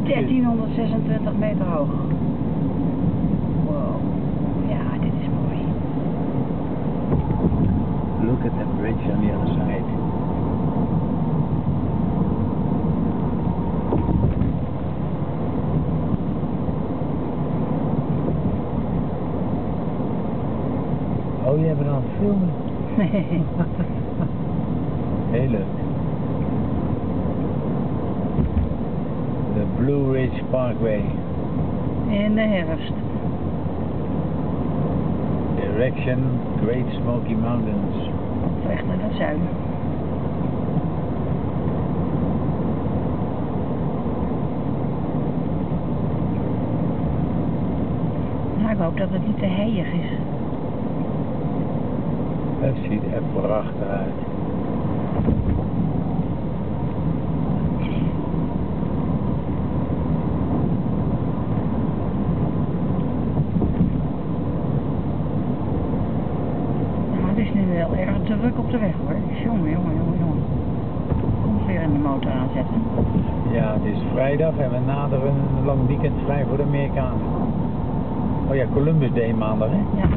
1326 meter hoog. Wow. Ja, dit is mooi. Look at that bridge on the other side. Oh, je bent aan het filmen. Heel leuk. De Blue Ridge Parkway. In de herfst. Direction Great Smoky Mountains. Op weg naar het zuiden. Nou, ik hoop dat het niet te heilig is. Het ziet er prachtig uit. Nou, het is nu wel erg druk op de weg hoor. Jongen. Komt weer in de motor aanzetten. Ja, het is vrijdag en we naderen een lang weekend vrij voor de Amerikanen. Oh ja, Columbus Day maandag hè? Ja.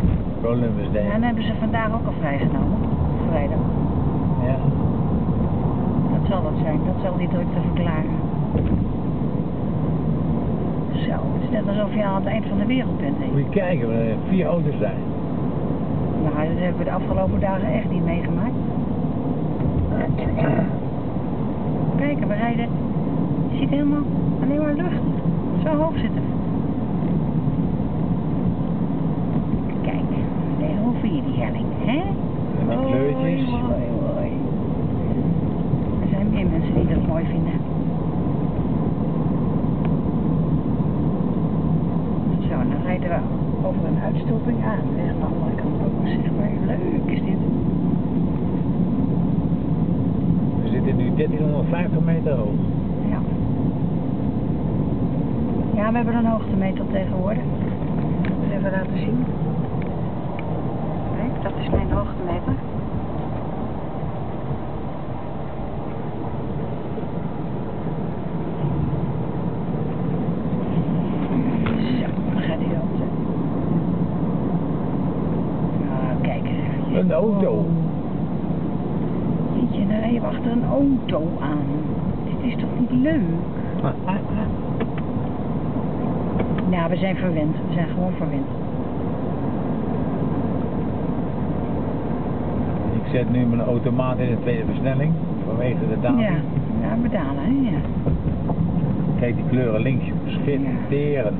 Columbus Day. En dan hebben ze vandaag ook al vrijgenomen. Vrijdag. Ja. Dat zal het zijn. Dat zal die drukte verklaren. Zo, het is net alsof je aan het eind van de wereld bent. Hè? Moet je kijken, er 4 auto's zijn. Nou, dat hebben we de afgelopen dagen echt niet meegemaakt. Kijk, we rijden. Je ziet helemaal alleen maar lucht. Zo hoog zitten we. Kijk, hoe vind je die helling, hè? En die kleurtjes. Mooi. Er zijn meer mensen die dat mooi vinden. Zo, dan rijden we over een uitstulping aan. Weg aan de andere kant ook. Zeg maar, leuk is dit. We zitten nu 1350 meter hoog. Ja. Ja, we hebben een hoogtemeter tegenwoordig. Ik zal het even laten zien. Kijk, dat is mijn hoogtemeter. Zo, dan gaat hij dan. Nou, kijk. Een auto. Jeetje, dan rijden we achter een auto aan. Dit is toch niet leuk? Nou, we zijn verwend. We zijn gewoon verwend. Ik zet nu mijn automaat in de tweede versnelling vanwege de daling. Ja, we dalen, hè? Ja. Kijk die kleuren links, schitterend.